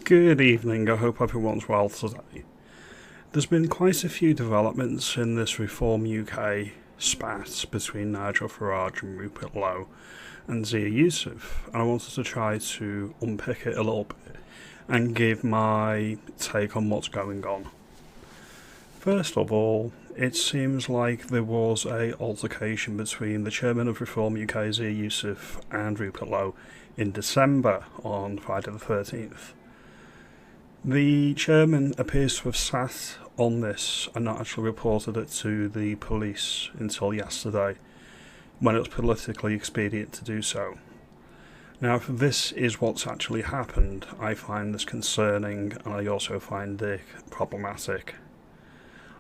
Good evening, I hope everyone's well today. There's been quite a few developments in this Reform UK spat between Nigel Farage and Rupert Lowe and Zia Youssef, and I wanted to try to unpick it a little bit and give my take on what's going on. First of all, it seems like there was a altercation between the chairman of Reform UK, Zia Youssef, and Rupert Lowe in December on Friday the 13th. The chairman appears to have sat on this and not actually reported it to the police until yesterday, when it was politically expedient to do so. Now, if this is what's actually happened, I find this concerning and I also find it problematic.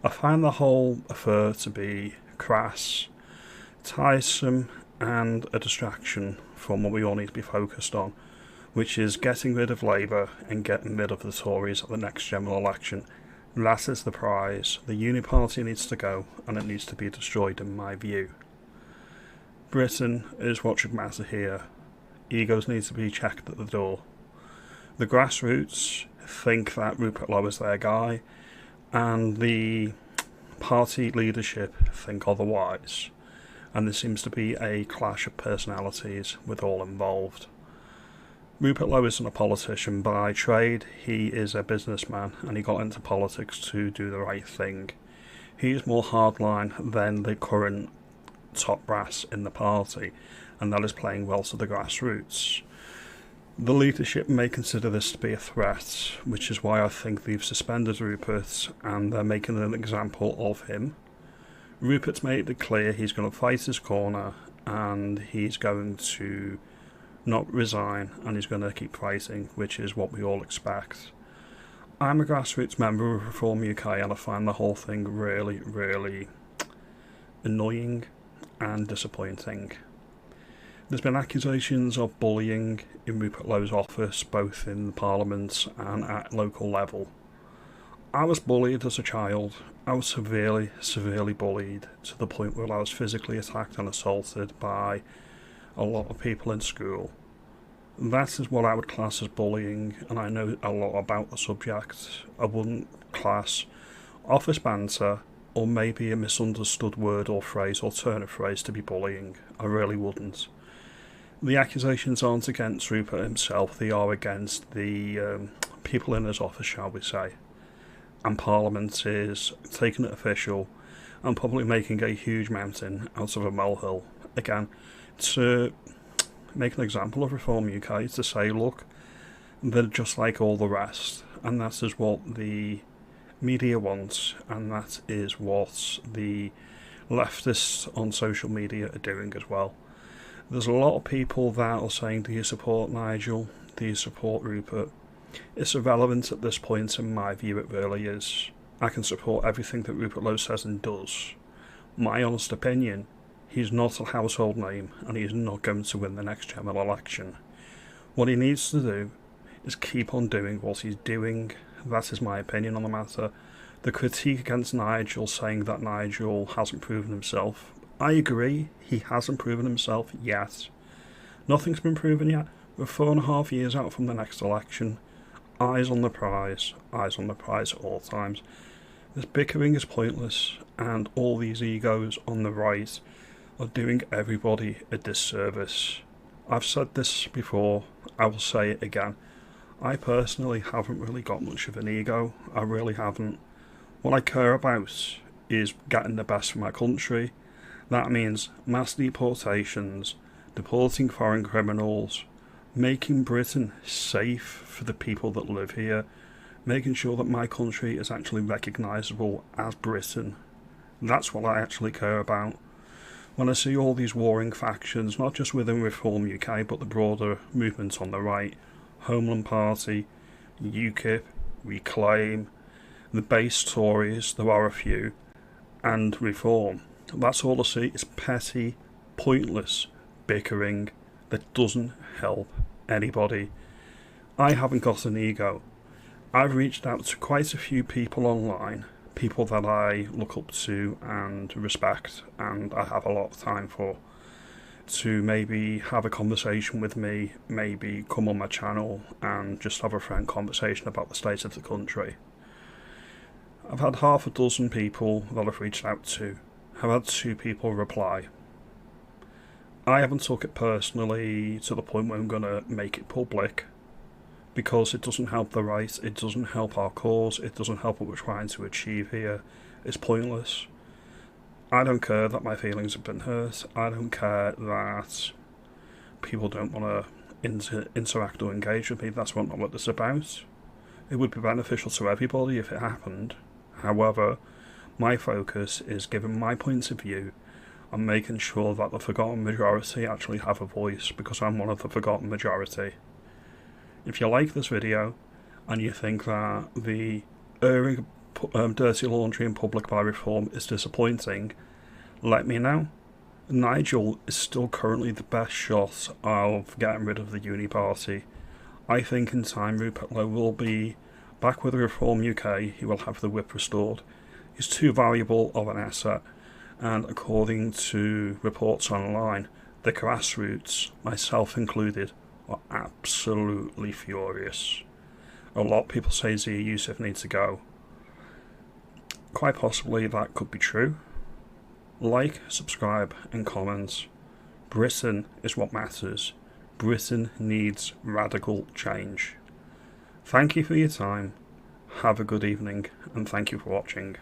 I find the whole affair to be crass, tiresome, and a distraction from what we all need to be focused on, which is getting rid of Labour and getting rid of the Tories at the next general election. That is the prize. The Uniparty needs to go, and it needs to be destroyed in my view. Britain is what should matter here. Egos need to be checked at the door. The grassroots think that Rupert Lowe is their guy, and the party leadership think otherwise. And there seems to be a clash of personalities with all involved. Rupert Lowe isn't a politician by trade, he is a businessman and he got into politics to do the right thing. He is more hardline than the current top brass in the party, and that is playing well to the grassroots. The leadership may consider this to be a threat, which is why I think they've suspended Rupert and they're making an example of him. Rupert's made it clear he's going to fight his corner and he's going to not resign, and he's going to keep fighting, which is what we all expect. I'm a grassroots member of Reform UK and I find the whole thing really, really annoying and disappointing. There's been accusations of bullying in Rupert Lowe's office, both in Parliament and at local level. I was bullied as a child. I was severely bullied, to the point where I was physically attacked and assaulted by a lot of people in school. That is what I would class as bullying, and I know a lot about the subject. I wouldn't class office banter or maybe a misunderstood word or phrase or turn of phrase to be bullying. I really wouldn't. The accusations aren't against Rupert himself, they are against the people in his office, shall we say. And Parliament is taking it official and probably making a huge mountain out of a molehill. Again, to make an example of Reform UK, to say, look, they're just like all the rest, and that is what the media wants, and that is what the leftists on social media are doing as well. There's a lot of people that are saying, do you support Nigel? Do you support Rupert? It's irrelevant at this point, in my view, it really is. I can support everything that Rupert Lowe says and does. My honest opinion, he's not a household name and he's not going to win the next general election. What he needs to do is keep on doing what he's doing. That is my opinion on the matter. The critique against Nigel, saying that Nigel hasn't proven himself, I agree, he hasn't proven himself yet. Nothing's been proven yet. We're 4.5 years out from the next election. Eyes on the prize at all times. This bickering is pointless, and all these egos on the right are doing everybody a disservice. I've said this before, I will say it again. I personally haven't really got much of an ego, I really haven't. What I care about is getting the best for my country. That means mass deportations, deporting foreign criminals, making Britain safe for the people that live here, making sure that my country is actually recognisable as Britain. That's what I actually care about. When I see all these warring factions, not just within Reform UK, but the broader movements on the right, Homeland Party, UKIP, Reclaim, the base Tories, there are a few, and Reform, that's all I see is petty, pointless bickering that doesn't help anybody. I haven't got an ego. I've reached out to quite a few people online, people that I look up to and respect and I have a lot of time for. to maybe have a conversation with me, maybe come on my channel and just have a frank conversation about the state of the country. I've had half a dozen people that I've reached out to. I've had 2 people reply. I haven't took it personally to the point where I'm going to make it public, because it doesn't help the right, it doesn't help our cause, it doesn't help what we're trying to achieve here. It's pointless. I don't care that my feelings have been hurt. I don't care that people don't want to interact or engage with me. That's not what this is about. It would be beneficial to everybody if it happened. However, my focus is giving my point of view and making sure that the forgotten majority actually have a voice, because I'm one of the forgotten majority. If you like this video and you think that the airing dirty laundry in public by reform is disappointing, let me know. Nigel is still currently the best shot of getting rid of the Uniparty. I think in time Rupert Lowe will be back with Reform UK. He will have the whip restored. He's too valuable of an asset, and according to reports online, the grassroots, myself included, are absolutely furious. A lot of people say Zia Yusuf needs to go. Quite possibly that could be true. Like, subscribe and comment. Britain is what matters. Britain needs radical change. Thank you for your time. Have a good evening, and thank you for watching.